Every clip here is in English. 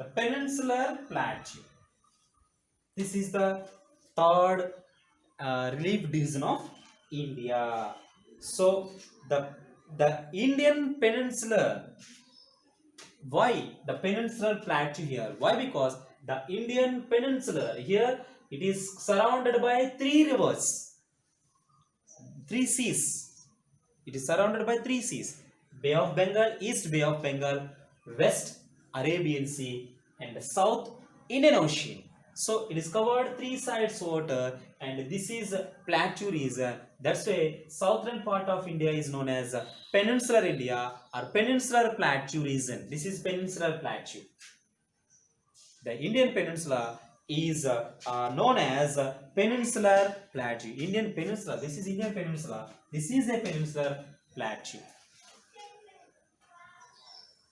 the peninsular plateau. This is the third relief division of India. So the Indian peninsula. Why the peninsular plateau here? Why? Because the Indian peninsula here, it is surrounded by three rivers, three seas. It is surrounded by three seas: Bay of Bengal, East Bay of Bengal, West Arabian Sea, and South Indian Ocean. So it is covered three sides water, and this is plateau region. That's why southern part of India is known as peninsular India or peninsular plateau region. This is peninsular plateau. The Indian peninsula is known as peninsular plateau. Indian peninsula. This is Indian peninsula. This is a peninsular plateau.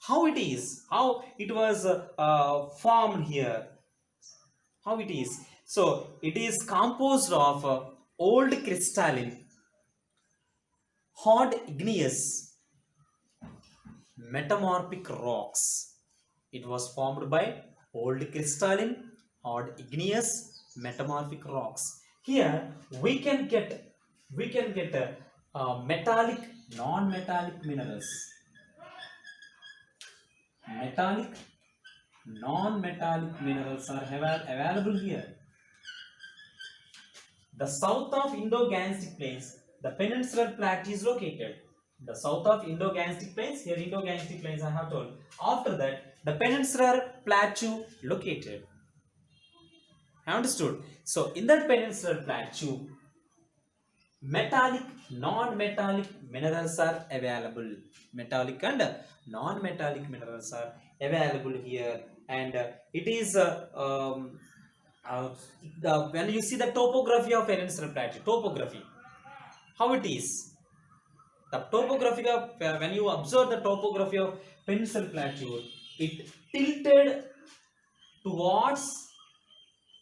How it is? How it was formed here? How it is? So it is composed of old crystalline, hard igneous, metamorphic rocks. It was formed by old crystalline, hard igneous, metamorphic rocks. Here we can get metallic, non-metallic minerals. Metallic, non-metallic minerals are available here. The south of Indo-Gangetic Plains, the peninsular plateau is located. The south of Indo-Gangetic Plains, here Indo-Gangetic Plains I have told. After that, the peninsular plateau located. Understood? So, in that peninsular plateau, metallic, non-metallic minerals are available. Metallic and non-metallic minerals are available here, and it is uh, when you see the topography of peninsular plateau, topography, how it is. The topography of when you observe the topography of peninsular plateau, it tilted towards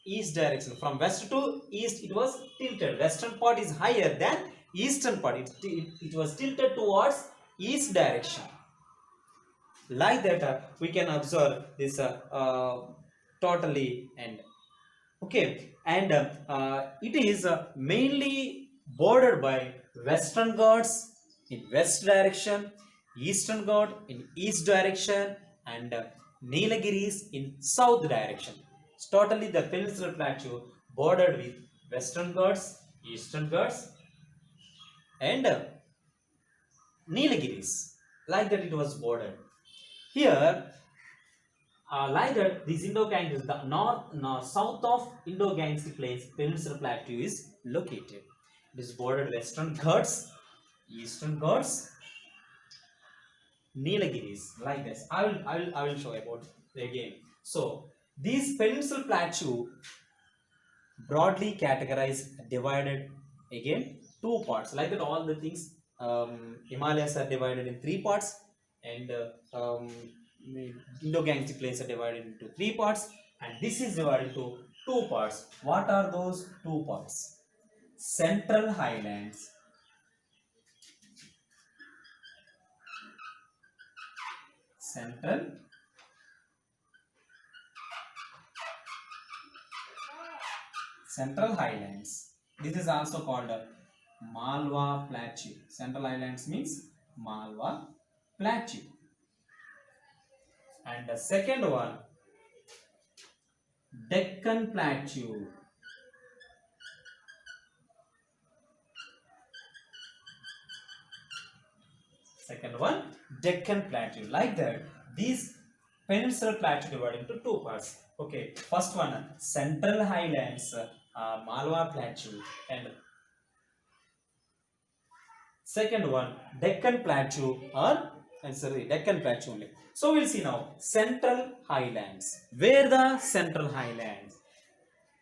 east direction. From west to east, it was tilted. Western part is higher than eastern part. It was tilted towards east direction. Like that, we can observe this totally and okay, and it is mainly bordered by Western Ghats in west direction, Eastern Ghat in east direction, and Nilgiris in south direction. It's totally the peninsular plateau bordered with Western Ghats, Eastern Ghats, and Nilgiris. Like that, it was bordered. Here, like that, this Indo-Gangetic, the south of Indo-Gangetic Plains Peninsular Plateau is located. It is bordered Western Ghats, Eastern Ghats, Nilgiris, like this. I will show about it again. So these Peninsular Plateau broadly categorized, divided again two parts. Like that, all the things Himalayas are divided in three parts, and Indo-Gangetic Plains are divided into three parts, and this is divided into two parts. What are those two parts? Central Highlands, Central Highlands. This is also called Malwa Plateau. Central Highlands means Malwa Plateau. And the second one, Deccan Plateau. Second one, Deccan Plateau. Like that, these peninsular plateau divided into two parts. Okay, first one, Central Highlands, Malwa Plateau, and second one, Deccan Plateau, or Deccan Plateau only. So we'll see now Central Highlands. Where the Central Highlands?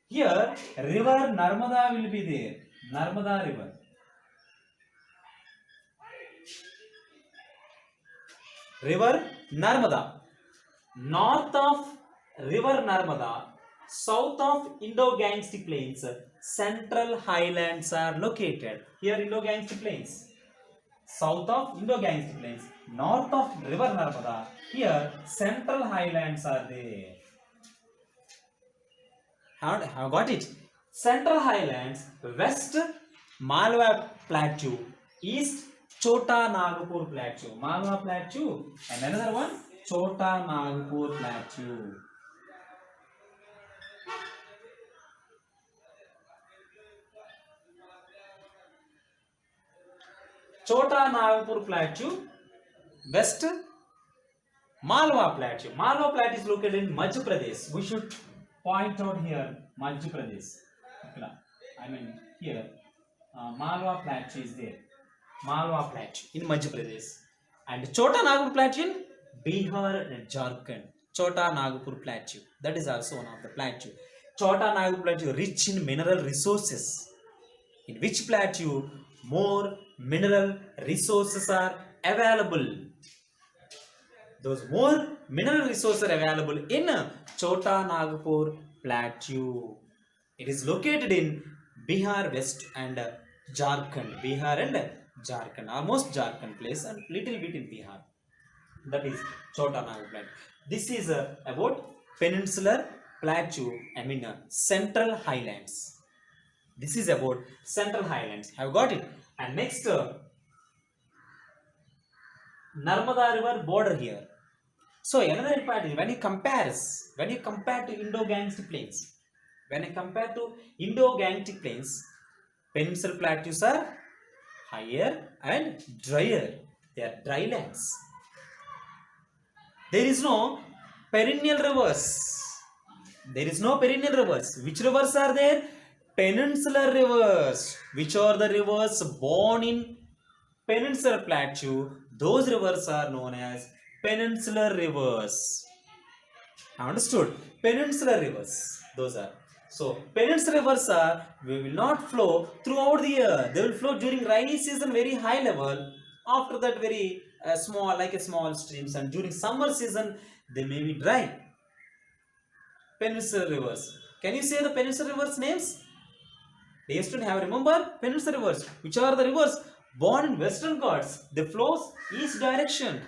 Here, river Narmada will be there. Narmada river. River Narmada. North of river Narmada, south of Indo-Gangetic Plains, Central Highlands are located. Here Indo-Gangetic Plains. south of Indo-Gangetic Plains, north of River Narmada. Here, central highlands are there. Have got it? Central highlands, west Malwa Plateau, east Chota Nagpur Plateau. Malwa Plateau, and another one Chota Nagpur Plateau. Chota Nagpur Plateau, west Malwa Plateau. Malwa Plateau is located in Madhya Pradesh. We should point out here Madhya Pradesh. I mean here Malwa Plateau is there. Malwa Plateau in Madhya Pradesh. And Chota Nagpur Plateau in Bihar and Jharkhand. Chota Nagpur Plateau. That is also one of the plateau. Chota Nagpur Plateau rich in mineral resources. In which plateau more mineral resources are available? Those more mineral resources are available in Chota Nagpur Plateau. It is located in Bihar West and Jharkhand. Bihar and Jharkhand. Almost Jharkhand place and little bit in Bihar. That is Chota Nagpur Plateau. This is about peninsular plateau, central highlands. This is about central highlands. Have got it? And next, Narmada River border here. So another part is when you compare to Indo-Gangetic plains, peninsular plateaus are higher and drier. They are dry lands. There is no perennial rivers. Which rivers are there? Peninsular rivers. Which are the rivers born in peninsular plateau? Those rivers are known as peninsular rivers. Understood? Peninsular rivers. Those are. So, peninsular rivers will not flow throughout the year. They will flow during rainy season very high level. After that very small streams, and during summer season they may be dry. Peninsular rivers. Can you say the peninsular rivers names? They used to have remember peninsular rivers. Which are the rivers born in Western Ghats? They flows east direction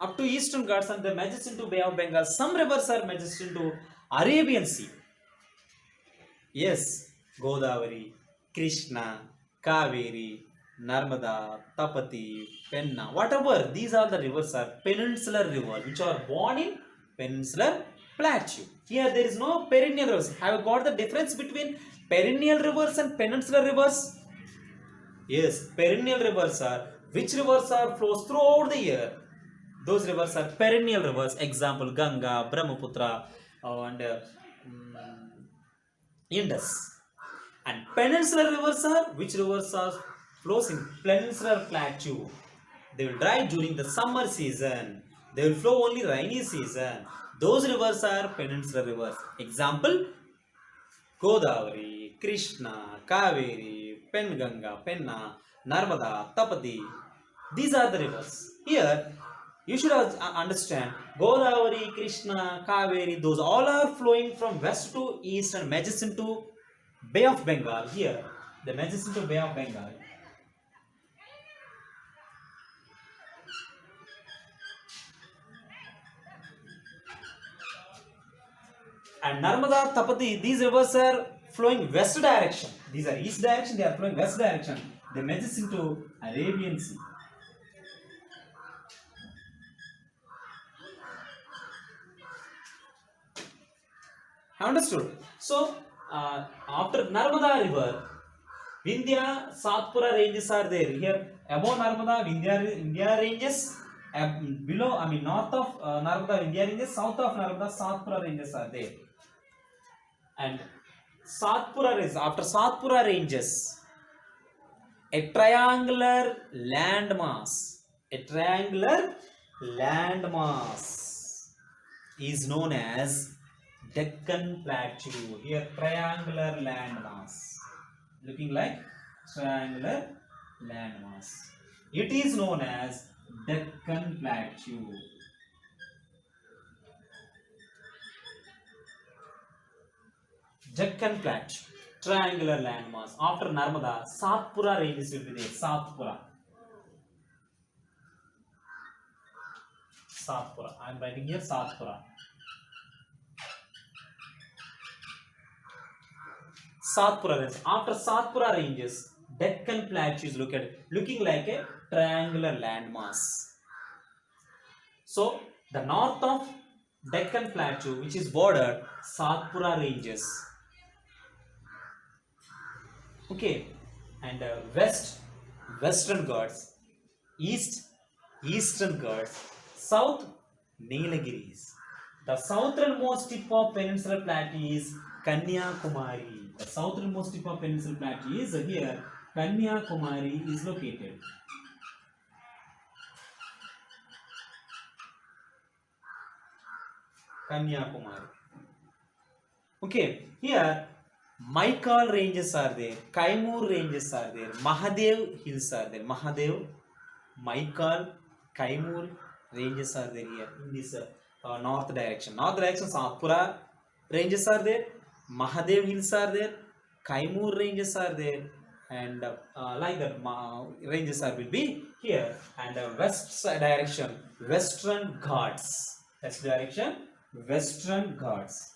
up to Eastern Ghats and they merges into Bay of Bengal. Some rivers are merged into Arabian Sea. Yes, Godavari, Krishna, Kaveri, Narmada, Tapati, Penna, whatever. These are the rivers are peninsular rivers which are born in peninsular plateau. Here there is no perennial rivers. Have you got the difference between perennial rivers and peninsular rivers? Yes, perennial rivers are which rivers are flows throughout the year. Those rivers are perennial rivers. Example Ganga, Brahmaputra, and Indus. And peninsular rivers are which rivers are flows in peninsular plateau. They will dry during the summer season. They will flow only rainy season. Those rivers are peninsular rivers. Example Godavari, Krishna, Kaveri, Penganga, Penna, Narmada, Tapati. These are the rivers. Here you should understand Godavari, Krishna, Kaveri, those all are flowing from west to east and merges into Bay of Bengal. Here the merges into Bay of Bengal. And Narmada, Tapati, these rivers are flowing west direction. These are east direction, they are flowing west direction. They merges into Arabian Sea. Understood? So, after Narmada river, Vindhya, Satpura ranges are there. Here, above Narmada, Vindhya ranges. Below, north of Narmada, Vindhya ranges. South of Narmada, Satpura ranges are there. And Satpura is after Satpura ranges, a triangular landmass. A triangular landmass is known as Deccan Plateau. Here, triangular landmass, looking like triangular landmass. It is known as Deccan Plateau. Deccan Plateau, triangular landmass. After Narmada, Satpura ranges will be there. Satpura. Satpura. I am writing here Satpura. Satpura range. After Satpura ranges, Deccan Plateau is looking like a triangular landmass. So the north of Deccan Plateau, which is bordered Satpura ranges. Okay, and Western Ghats, Eastern Ghats, South Nilgiris. The southernmost tip of Peninsular Plateau is Kanyakumari. The southernmost tip of Peninsular Plateau is here. Kanyakumari is located. Kanyakumari. Okay, here Maikal ranges are there, Kaimur ranges are there, Mahadev hills are there. Mahadev, Maikal, Kaimur ranges are there here in this north direction. North direction, Satpura ranges are there, Mahadev hills are there, Kaimur ranges are there, and like that ranges are will be here. And west direction, Western Ghats. That's direction, Western Ghats.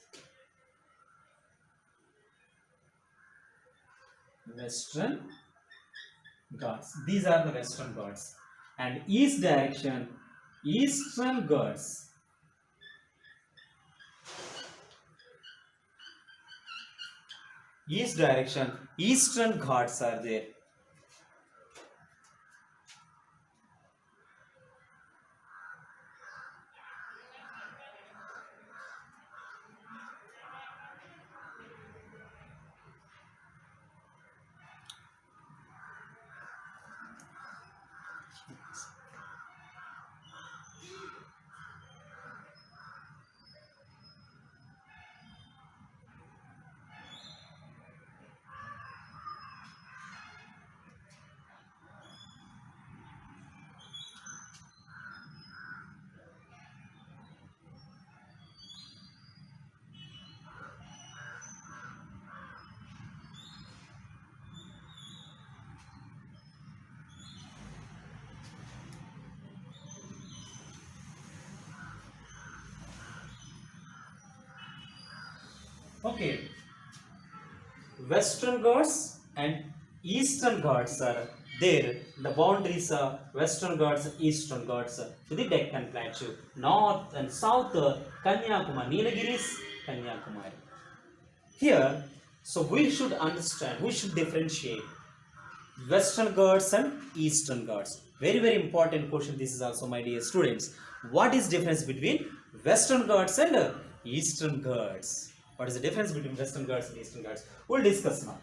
Western Ghats. These are the Western Ghats. And east direction, Eastern Ghats. East direction, Eastern Ghats are there. Okay, Western Ghats and Eastern Ghats are there. The boundaries are Western Ghats, Eastern Ghats to the Deccan Plateau. North and South, Kanyakumari, Nilgiris, Kanyakumari. Here, so we should understand, we should differentiate Western Ghats and Eastern Ghats. Very, very important question. This is also, my dear students. What is difference between Western Ghats and Eastern Ghats? What is the difference between Western Ghats and Eastern Ghats? We'll discuss now.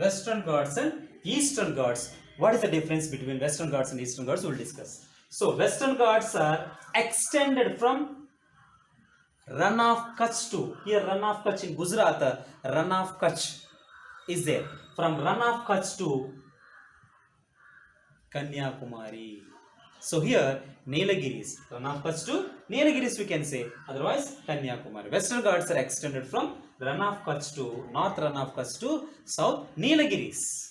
Western Ghats and Eastern Ghats. What is the difference between Western Ghats and Eastern Ghats? We'll discuss. So, Western Ghats are extended from Rann of Kutch to, here Rann of Kutch in Gujarat, Rann of Kutch is there. From Rann of Kutch to Kanyakumari. So here Nilgiris, Rann of Kutch to Nilgiris we can say, otherwise Kanyakumari. Western Ghats are extended from Rann of Kutch to North Rann of Kutch to South Nilgiris.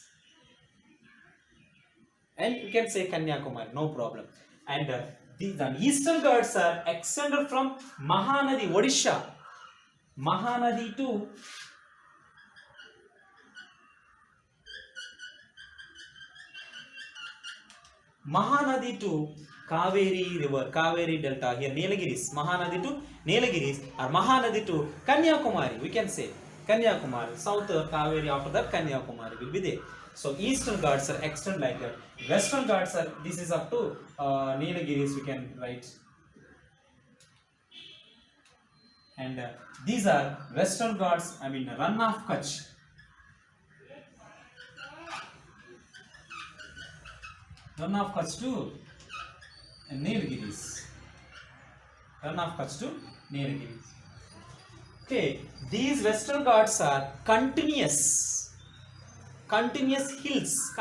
And you can say Kanyakumari, no problem. And the Eastern Ghats are extended from Mahanadi, Odisha, Mahanadi to Kaveri river, Kaveri delta, here Nilgiris, Mahanadi to Nilgiris, or Mahanadi to Kanyakumari, we can say Kanyakumari, south Kaveri, after that Kanyakumari will be there. So Eastern Ghats are extended like that. Western Ghats are, this is up to Nilgiris, we can write. And these are Western Ghats, I mean Rann of Kutch. Rann of Kutch to Nilgiris. Rann of Kutch to Nilgiris. Okay, these Western Ghats are continuous hills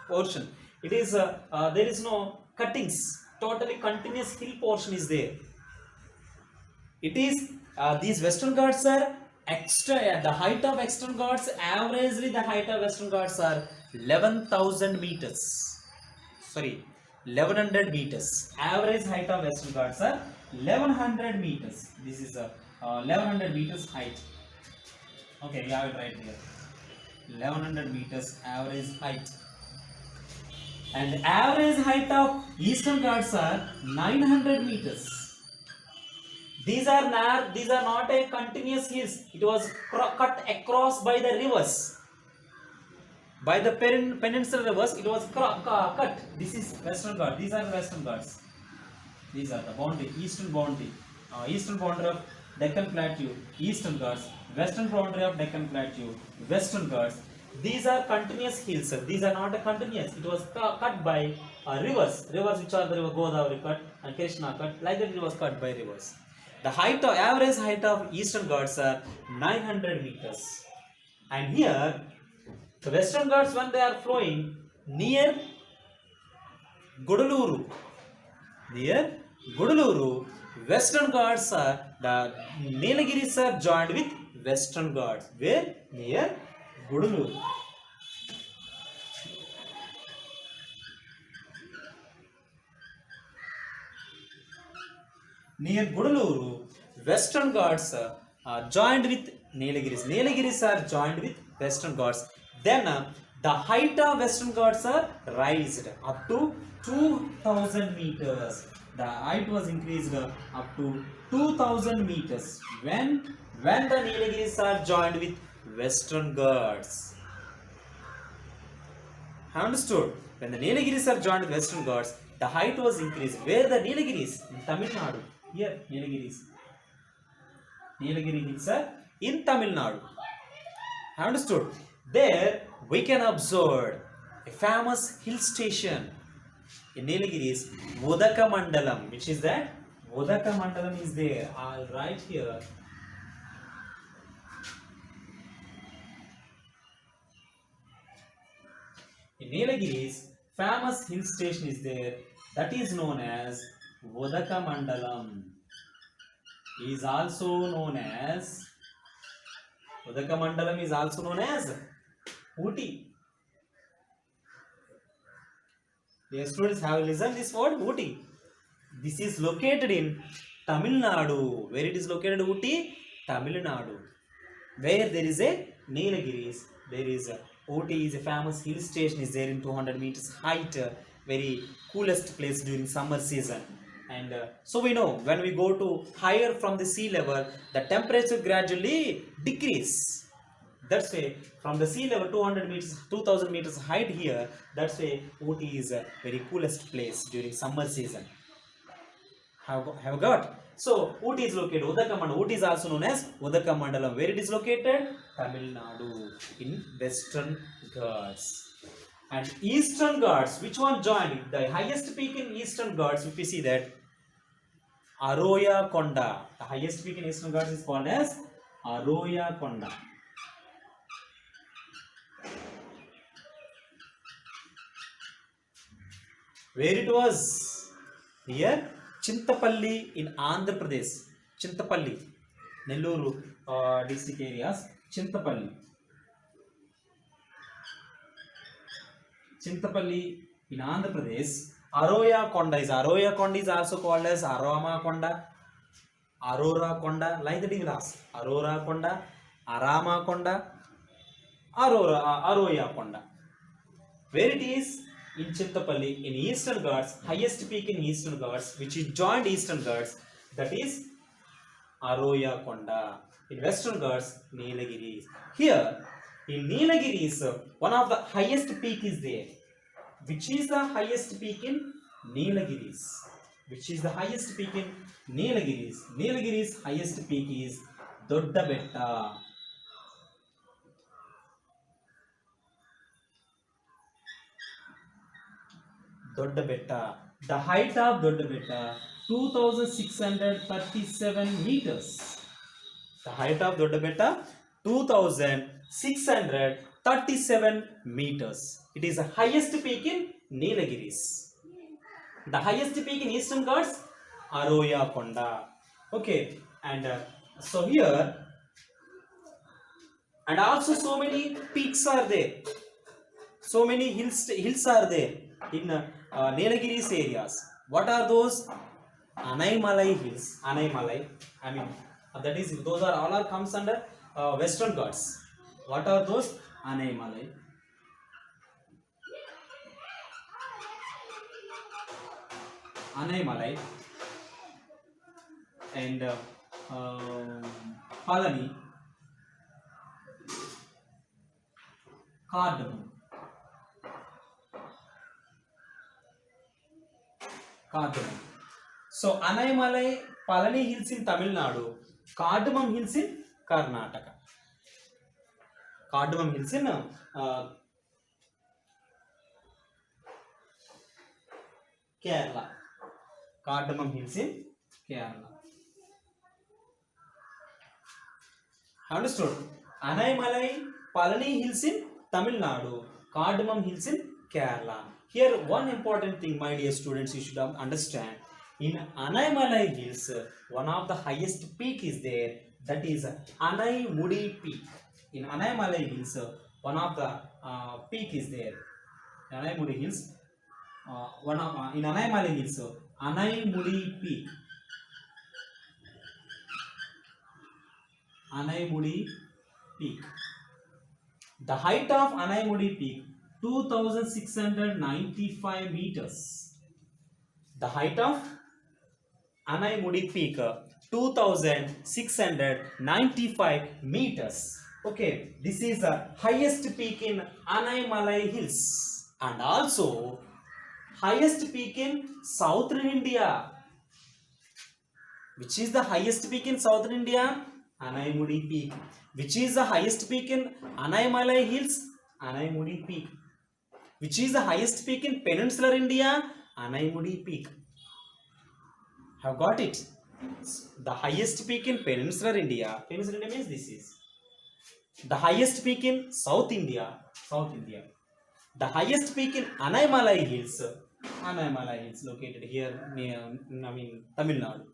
portion. It is there is no cuttings. Totally continuous hill portion is there. It is these Western Ghats are extra. The height of Western Ghats, averagely the height of Western Ghats are 11,000 meters. Sorry, 1100 meters. Average height of Western Ghats are 1100 meters. This is a 1100 meters height. Okay, we have it right here. 1100 meters average height. And the average height of Eastern Ghats are 900 meters. These are not a continuous hills. It was cut across by the rivers. By the peninsula rivers, it was cut. This is Western Ghats. These are the Western Ghats. These are the boundary, eastern boundary of Deccan Plateau, Eastern Ghats, western boundary of Deccan Plateau, Western Ghats. These are continuous hills. These are not a continuous. It was cut by rivers which are the river Godavari cut and Krishna cut. Like that, it was cut by rivers. The average height of Eastern Ghats are 900 meters. And here, the Western Ghats, when they are flowing near Gudaluru, Western Ghats are the Nilgiris are joined with Western Ghats. Where? Near Gudaluru. Near Gudaluru, Western Ghats are joined with Nilgiris. Nilgiris are joined with Western Ghats. Then the height of Western Ghats are raised up to 2000 meters. The height was increased up to 2000 meters when the Nilgiris are joined with Western Ghats. Understood? When the Nilgiris are joined with Western Ghats, the height was increased. Where the Nilgiris? In Tamil Nadu. Here, Nilgiris. Nilgiri hills are in Tamil Nadu. Understood? There we can observe a famous hill station in Nilgiris, Vodaka Mandalam. Which is that? Vodaka Mandalam is there. I'll write here. In Nilgiris, famous hill station is there. That is known as Vodaka Mandalam. Is also known as Vodaka Mandalam is also known as Ooty. The students have listened this word Ooty. This is located in Tamil Nadu. Where it is located, Ooty? Tamil Nadu. Where there is a Nilgiris, there is a Ooty is a famous hill station is there in 200 meters height, very coolest place during summer season. And so we know when we go to higher from the sea level, the temperature gradually decrease. That's why from the sea level 200 meters, 2000 meters height here, that's why Ooty is a very coolest place during summer season. Have got? So Ooty is located, Ooty is also known as Vodaka Mandalam. Where it is located? Tamil Nadu in Western Ghats. And Eastern Ghats, which one joined? The highest peak in Eastern Ghats, if you see that, Aroya Konda. The highest peak in Eastern Ghats is called as Aroya Konda. Where it was? Here, Chintapalli in Andhra Pradesh. Chintapalli, Nelluru district areas. Chintapalli in Andhra Pradesh. Aroya Konda is also called as Arama Konda, Aurora Konda, like that you will ask. Aurora Konda, Arama Konda, Aroya Konda. Where it is? In Chintapalli, in Eastern Ghats, highest peak in Eastern Ghats, which is joined Eastern Ghats, that is Aroya Konda. In Western Ghats, Nilgiris. Here, in Nilgiris, one of the highest peak is there. Which is the highest peak in Nilgiris? Which is the highest peak in Nilgiris? Nilgiris' highest peak is Dodda Betta. Dodda Betta. The height of Dodda Betta 2637 meters. The height of Doddabetta 2637 meters. It is the highest peak in Nilgiris. The highest peak in Eastern Ghats, Aroya Konda. Okay, and so here, and also so many peaks are there. So many hills are there in Nilgiris areas. What are those? Anaimalai hills. Anaimalai. I mean, that is, those are all are comes under Western Ghats. What are those? Anaimalai. Anaimalai and Palani, Cardamom. So Anaimalai, Palani hills in Tamil Nadu, Cardamom hills in Karnataka. Cardamom hills in Kerala. Cardamom hills in Kerala. Understood? Anaimalai, Palani hills in Tamil Nadu, Cardamom hills in Kerala. Here one important thing, my dear students, you should understand. In Anaimalai hills, one of the highest peak is there, that is Anaimudi peak. In Anaimalai hills, one of the peak is there. Anaimudi hills, in Anaimalai hills, Anaimudi peak. Anaimudi peak. The height of Anaimudi peak 2695 meters. The height of Anaimudi peak 2695 meters. Okay, this is the highest peak in Anaimalai hills and also highest peak in southern India. Which is the highest peak in southern India? Anaimudi peak. Which is the highest peak in Anaimalai hills? Anaimudi peak. Which is the highest peak in peninsular India? Anaimudi peak. Have got it? The highest peak in peninsular India means this is. The highest peak in South India. The highest peak in Anaimalai hills located here near, Tamil Nadu.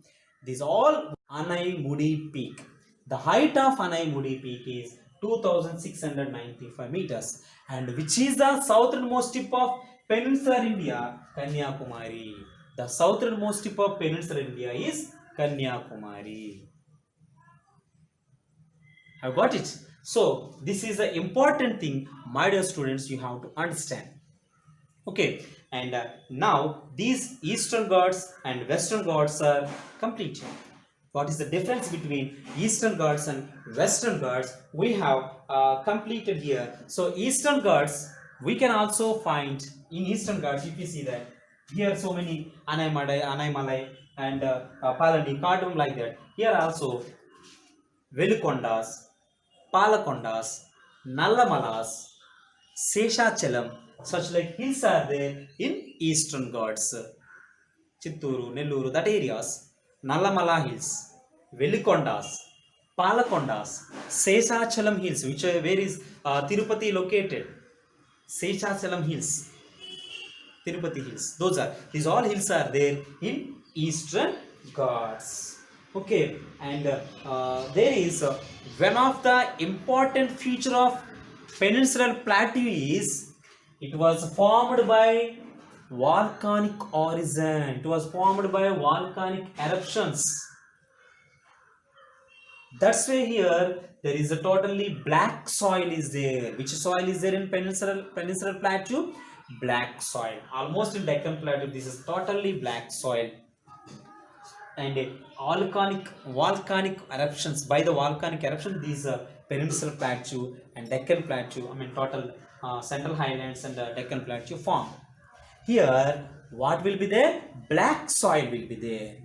These all Anaimudi peak. The height of Anaimudi peak is 2695 meters. And which is the southernmost tip of peninsular India? Kanyakumari. The southernmost tip of peninsular India is Kanyakumari. Have got it? So this is the important thing, my dear students, you have to understand. Okay, and now these Eastern Ghats and Western Ghats are completed. What is the difference between Eastern Ghats and Western Ghats? We have completed here. So Eastern Ghats, we can also find in Eastern Ghats, if you see that here so many Anaimalai and Palani, Cardamom, like that. Here also Velukondas, Palakondas, Nallamalas, Seshachalam, such like hills are there in Eastern Ghats. Chitturu, Nelluru, that areas. Nallamala hills, Velikondas, Palakondas, Seshachalam hills, which are where is Tirupati located. Seshachalam hills, Tirupati hills. These all hills are there in Eastern Ghats. Okay, and there is one of the important feature of Peninsular Plateau is it was formed by volcanic origin. It was formed by volcanic eruptions. That's why here there is a totally black soil is there. Which soil is there in Peninsular Plateau? Black soil. Almost in Deccan Plateau, this is totally black soil. And volcanic eruptions, by the volcanic eruption, these Peninsular Plateau and Deccan Plateau, total Central Highlands and Deccan Plateau form. Here what will be there? Black soil will be there.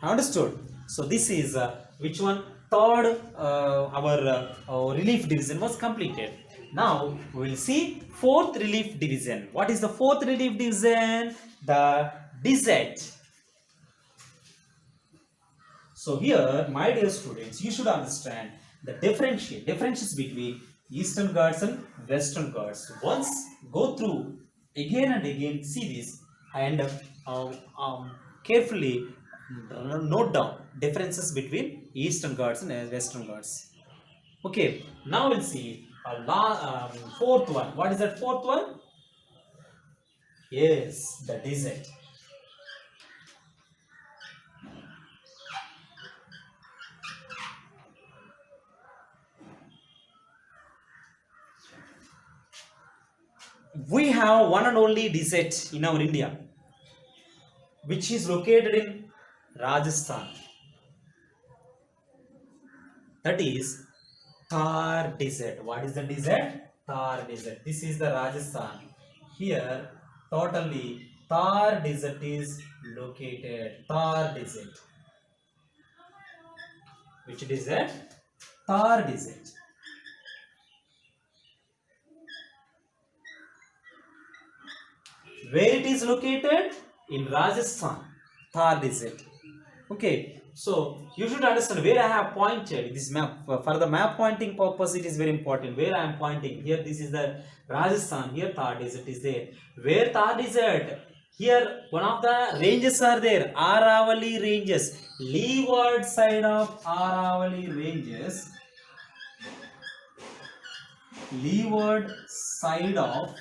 Understood? So this is which one? Third our relief division was completed. Now we will see fourth relief division. What is the fourth relief division? The desert. So here, my dear students, you should understand the differences between Eastern Ghats and Western Ghats. Once go through again and again, see this and carefully note down differences between Eastern Ghats and Western Ghats. Okay, now we'll see fourth one. What is that fourth one? Yes, the desert. We have one and only desert in our India, which is located in Rajasthan. That is Thar Desert. What is the desert? Thar Desert. This is the Rajasthan. Here, totally Thar Desert is located. Thar Desert. Which desert? Thar Desert. Where it is located? In Rajasthan. Thar Desert. Okay, so you should understand where I have pointed this map. For the map pointing purpose, it is very important. Where I am pointing here, this is the Rajasthan. Here, Thar Desert is there. Where Thar Desert? Here, one of the ranges are there. Aravalli ranges. Leeward side of Aravalli ranges. Leeward side of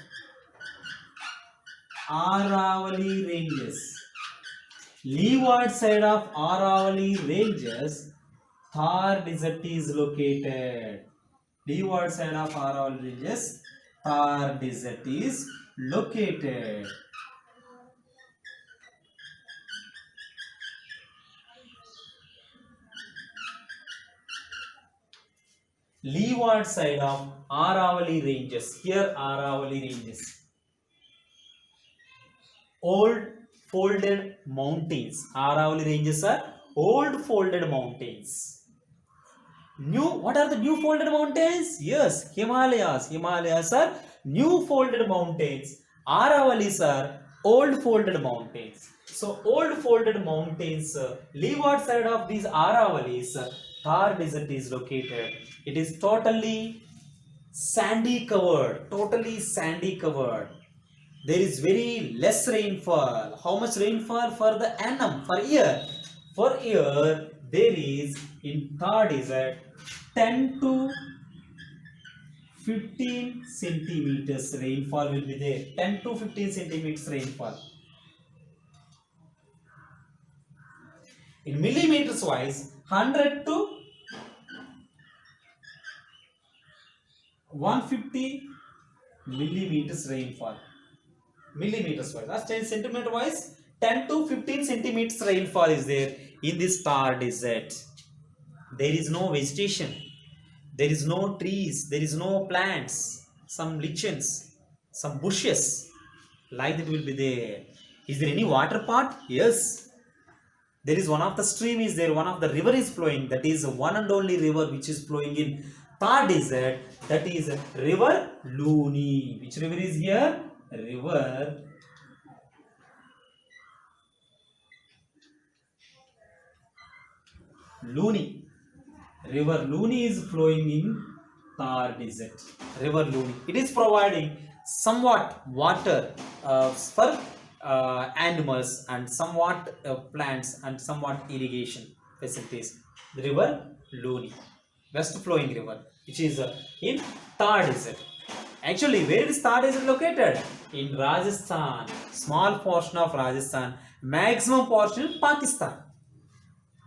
Aravalli ranges. Leeward side of Aravalli ranges, Thar Desert is located. Leeward side of Aravalli ranges, Thar Desert is located. Leeward side of Aravalli ranges. Here Aravalli ranges. Old folded mountains. Aravalli ranges are old folded mountains. What are the new folded mountains? Yes, Himalayas. Himalayas are new folded mountains. Aravallis are old folded mountains. So old folded mountains, leeward side of these Aravallis, Thar Desert is located. It is totally sandy covered. Totally sandy covered. There is very less rainfall. How much rainfall for the annum, for year? For year, there is in Thar Desert 10 to 15 centimeters rainfall will be there. 10 to 15 centimeters rainfall. In millimeters wise, 100 to 150 millimeters rainfall. Millimeters wise, that's 10 centimeter wise, 10 to 15 centimeters rainfall is there in this Thar Desert. There is no vegetation, there is no trees, there is no plants, some lichens, some bushes, like that will be there. Is there any water part? Yes. There is one of the stream is there, one of the river is flowing, that is one and only river which is flowing in Thar Desert, that is river Luni. Which river is here? River Luni. River Luni is flowing in Thar Desert. River Luni. It is providing somewhat water for animals and somewhat plants and somewhat irrigation facilities. The river Luni, west flowing river, which is in Thar Desert. Actually, where is Thar Desert located? In Rajasthan. Small portion of Rajasthan. Maximum portion in Pakistan.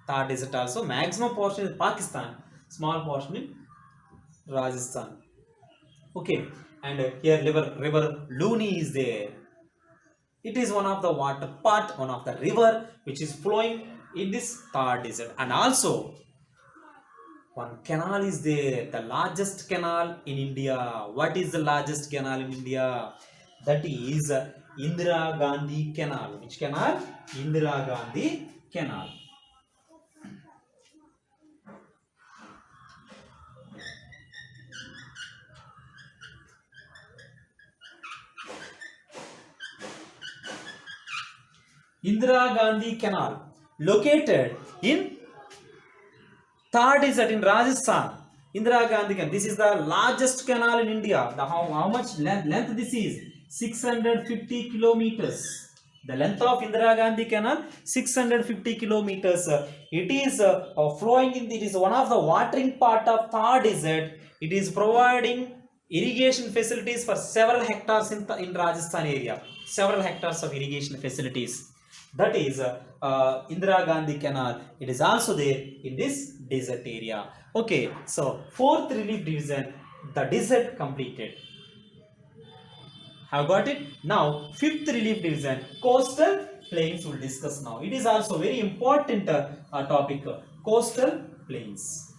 Thar Desert also. Maximum portion in Pakistan. Small portion in Rajasthan. Okay. And here river Luni is there. It is one of the water part, one of the river which is flowing in this Thar Desert. And also one canal is there, the largest canal in India. What is the largest canal in India? That is Indira Gandhi Canal. Which canal? Indira Gandhi Canal. Indira Gandhi Canal located in Third is that in Rajasthan, Indira Gandhi Canal. This is the largest canal in India. How much length this is? 650 kilometers. The length of Indira Gandhi Canal 650 kilometers. It is flowing in. It is one of the watering part of Thar Desert. It is providing irrigation facilities for several hectares in Rajasthan area. Several hectares of irrigation facilities. That is Indira Gandhi Canal. It is also there in this desert area. Okay, so fourth relief division, the desert completed. Have got it? Now fifth relief division, coastal plains, will discuss now. It is also very important topic, coastal plains.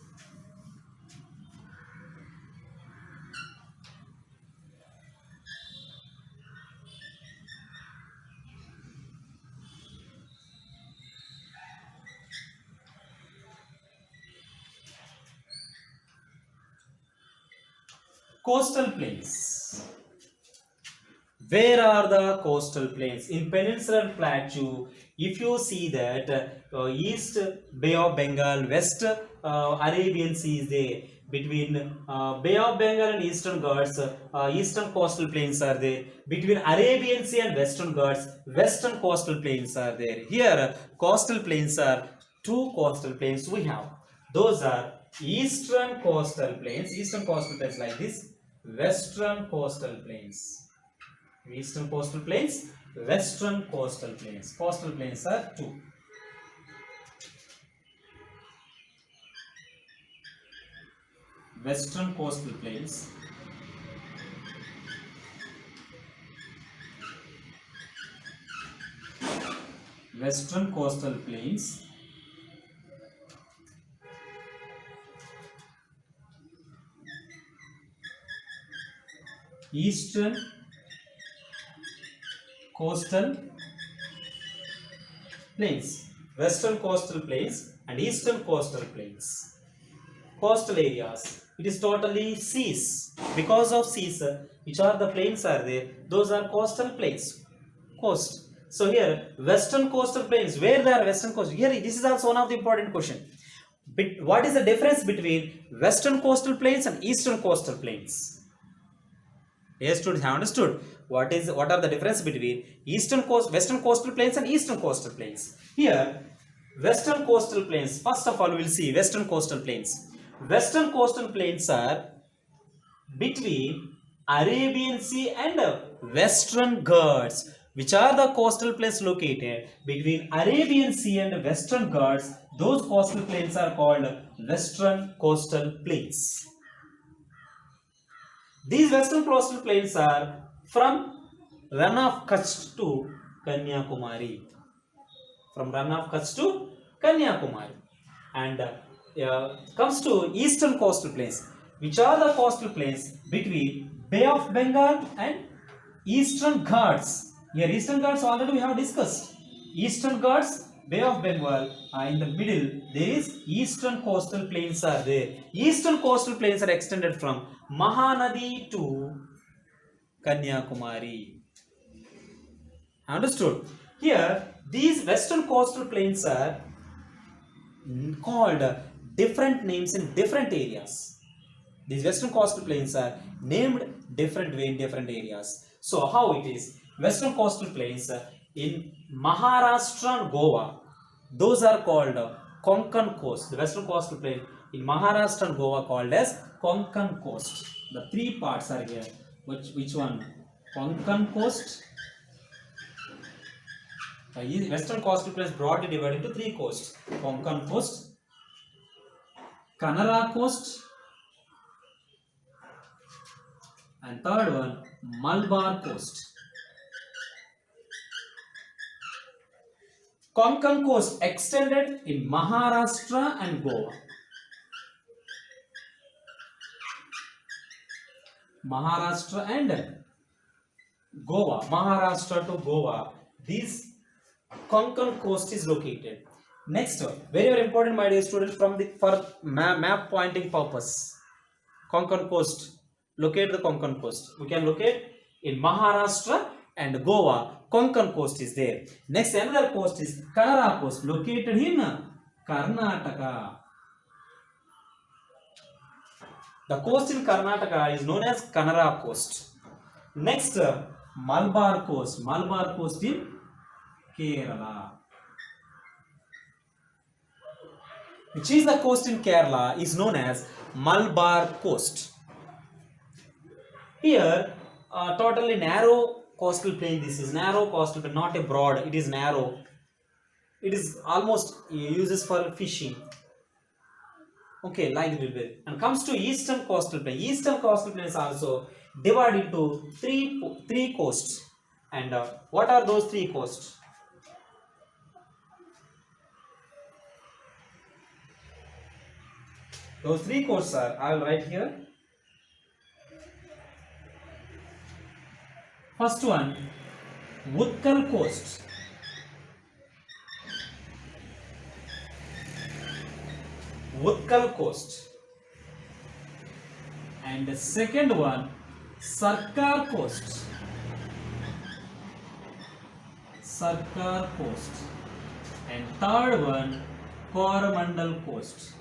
Coastal plains. Where are the coastal plains? In Peninsular Plateau, if you see that East Bay of Bengal, West Arabian Sea is there. Between Bay of Bengal and Eastern Ghats, Eastern coastal plains are there. Between Arabian Sea and Western Ghats, Western coastal plains are there. Here, coastal plains are two coastal plains we have. Those are Eastern coastal plains like this, Western coastal plains. Eastern coastal plains, Western coastal plains. Coastal plains are two. Western coastal plains, Western coastal plains, Eastern coastal plains, Western coastal plains and Eastern coastal plains. Coastal areas, it is totally seas. Because of seas, which are the plains are there, those are coastal plains. Coast. So here, Western coastal plains, where there are Western coast? Here, this is also one of the important question. What is the difference between Western coastal plains and Eastern coastal plains? Yes, students have understood what are the difference between Western coastal plains and Eastern coastal plains. Here, Western coastal plains. First of all, we will see Western coastal plains. Western coastal plains are between Arabian Sea and Western Ghats. Which are the coastal plains located between Arabian Sea and Western Ghats? Those coastal plains are called Western coastal plains. These Western coastal plains are from Rann of Kutch to Kanyakumari. From Rann of Kutch to Kanyakumari. And comes to Eastern coastal plains. Which are the coastal plains between Bay of Bengal and Eastern Ghats? Here Eastern Ghats already we have discussed. Eastern Ghats, Bay of Bengal, in the middle there is Eastern coastal plains are there. Eastern coastal plains are extended from Mahanadi to Kanyakumari. Understood? Here these Western coastal plains are called different names in different areas. These Western coastal plains are named different way in different areas. So how it is? Western coastal plains in Maharashtra and Goa, those are called Konkan coast. The Western coastal plain in Maharashtra and Goa called as Konkan coast. The three parts are here. Which one? Konkan coast. Western coastal plains broadly divided into three coasts: Konkan coast, Kannada coast, and third one Malabar coast. Konkan coast extended in Maharashtra and Goa. Maharashtra and Goa. Maharashtra to Goa. These Konkan coast is located. Next, very very important, my dear students, for map pointing purpose. Konkan coast. Locate the Konkan coast. We can locate in Maharashtra and Goa. Konkan coast is there. Next, another coast is Kannada coast, located in Karnataka. The coast in Karnataka is known as Kannada coast. Next, Malabar coast. Malabar coast in Kerala. Which is the coast in Kerala is known as Malabar coast. Here, totally narrow coastal plain. This is narrow coastal plain, not a broad. It is narrow. It is almost uses for fishing. Okay, like it will. And comes to eastern coastal plain. Eastern coastal plain is also divided into three coasts. And what are those three coasts? Those three coasts are, I will write here. First one, Utkal coast. Utkal coast. And the second one, Sarkar coast. Sarkar coast. And third one, Coromandel coast.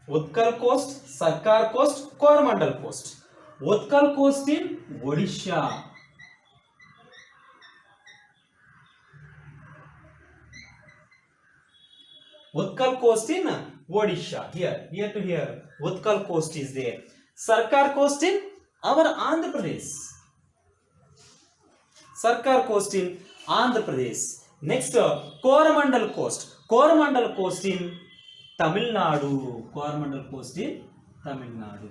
Utkal coast, Sarkar coast, Coromandel coast. Utkal coast in Odisha. Utkal coast in Odisha. Here to here. Utkal coast is there. Sarkar coast in our Andhra Pradesh. Sarkar coast in Andhra Pradesh. Next, Coromandel coast. Coromandel coast in Tamil Nadu. Coromandel coast in Tamil Nadu.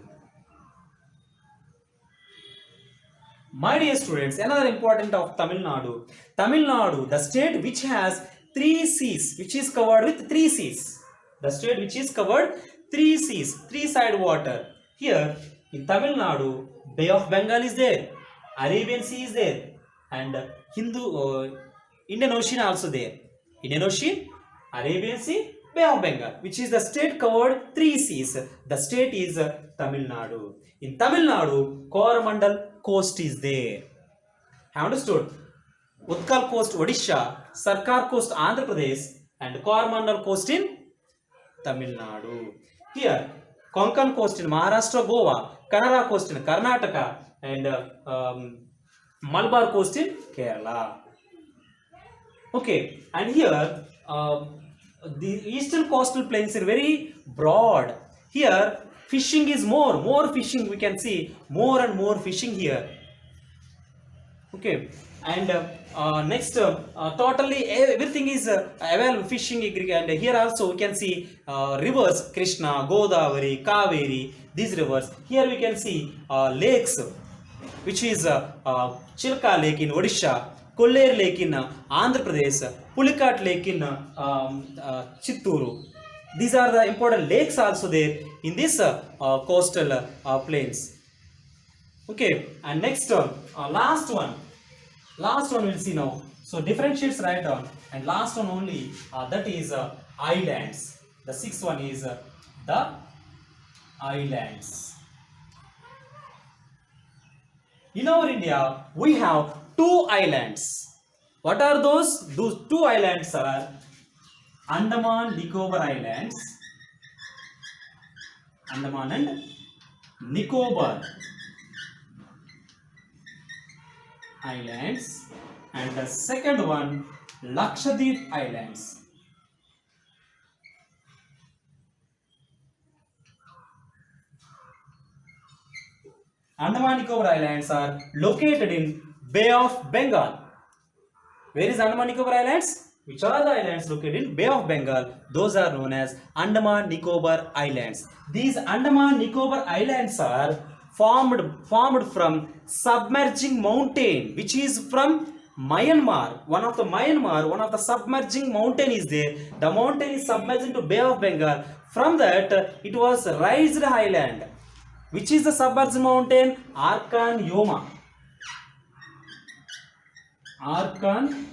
My dear students, another important of Tamil Nadu. Tamil Nadu, the state which has three seas, which is covered with three seas. The state which is covered three seas, three side water. Here in Tamil Nadu, Bay of Bengal is there, Arabian Sea is there, and Indian Ocean also there. Indian Ocean, Arabian Sea, Bay of Bengal, which is the state covered three seas. The state is Tamil Nadu. In Tamil Nadu, Coromandel coast is there. Have understood? Utkal coast Odisha, Sarkar coast Andhra Pradesh, and Coromandel coast in Tamil Nadu. Here, Konkan coast in Maharashtra, Goa, Kannada coast in Karnataka, and Malabar coast in Kerala. Okay, and here the eastern coastal plains are very broad. Here, fishing is more fishing. We can see more and more fishing here. Okay, and next, totally everything is available fishing, and here also we can see rivers, Krishna, Godavari, Kaveri, these rivers. Here we can see lakes, which is Chilka Lake in Odisha, Koller Lake in Andhra Pradesh, Pulikat Lake in Chitturu. These are the important lakes also there in this coastal plains. Okay, and next last one we'll see now. So differentiates right down, and last one only, that is islands. The sixth one is the islands. In our India, we have two islands. What are those? Those two islands are Andaman Nicobar Islands. Andaman and Nicobar Islands, and the second one, Lakshadweep Islands. Andaman Nicobar Islands are located in Bay of Bengal. Where is Andaman Nicobar Islands? Which are the islands located in Bay of Bengal? Those are known as Andaman Nicobar Islands. These Andaman Nicobar Islands are formed from submerging mountain, which is from Myanmar. One of the submerging mountain is there. The mountain is submerged into Bay of Bengal. From that, it was raised island. Which is the submerged mountain? Arkan Yoma. Arkan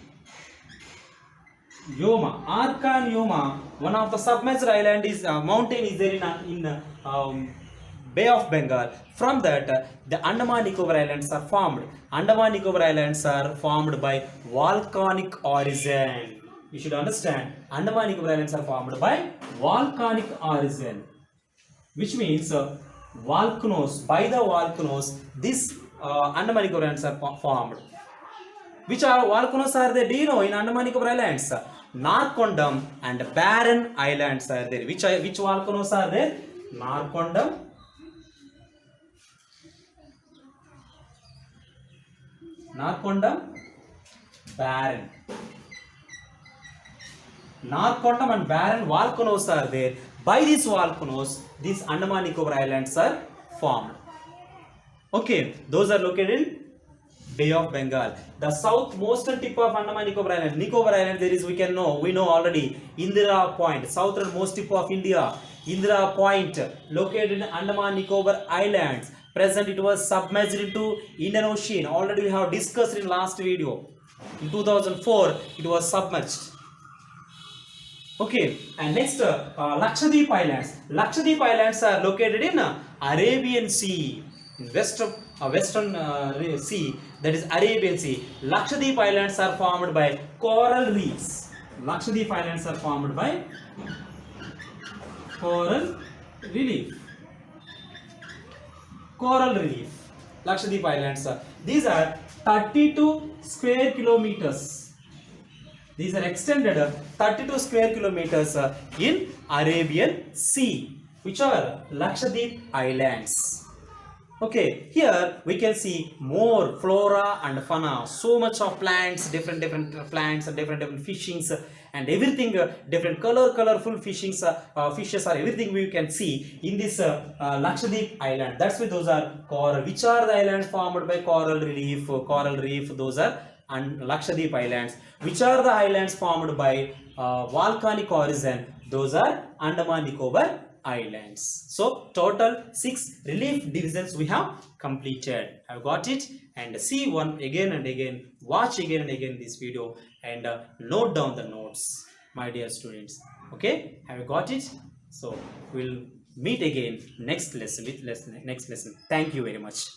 Yoma. One of the submerged island is mountain is there in Bay of Bengal. From that, the Andaman Nicobar Islands are formed. Andaman Nicobar Islands are formed by volcanic origin. you should understand Andaman Nicobar Islands are formed by volcanic origin, which means volcanoes. By the volcanoes, this Andaman Nicobar Islands are formed. Which are volcanoes are there? Do you know in Andaman Nicobar Islands? Narcondam and Barren Islands are there. Which volcanoes are there? Narcondam, Barren. Narcondam and Barren volcanoes are there. By these volcanoes, these Andaman Nicobar Islands are formed. Okay, those are located in Bay of Bengal. The southmost tip of Andaman Nicobar Island. Nicobar Island, there is, we know already, Indira Point, southernmost tip of India. Indira Point, located in Andaman Nicobar Islands. Present, it was submerged into Indian Ocean. Already we have discussed in last video. In 2004, it was submerged. Okay, and next, Lakshadweep Islands. Lakshadweep Islands are located in Arabian Sea, in western sea, that is Arabian Sea. Lakshadweep Islands are formed by coral reefs. Lakshadweep Islands are formed by coral reef. Coral reef. Lakshadweep Islands. These are 32 square kilometers. These are extended 32 square kilometers in Arabian Sea, which are Lakshadweep Islands. Okay, here we can see more flora and fauna, so much of plants, different plants and different fishings and everything, different colorful fishings, fishes or everything we can see in this Lakshadweep Island. That's why those are coral. Which are the islands formed by coral reef? Those are and Lakshadweep Islands. Which are the islands formed by volcanic origin? Those are Andaman Nicobar Islands. So total 6 relief divisions we have completed. I've got it, and see one again and again, watch again and again this video, and note down the notes, my dear students. Okay, have you got it? So we'll meet again next lesson. Thank you very much.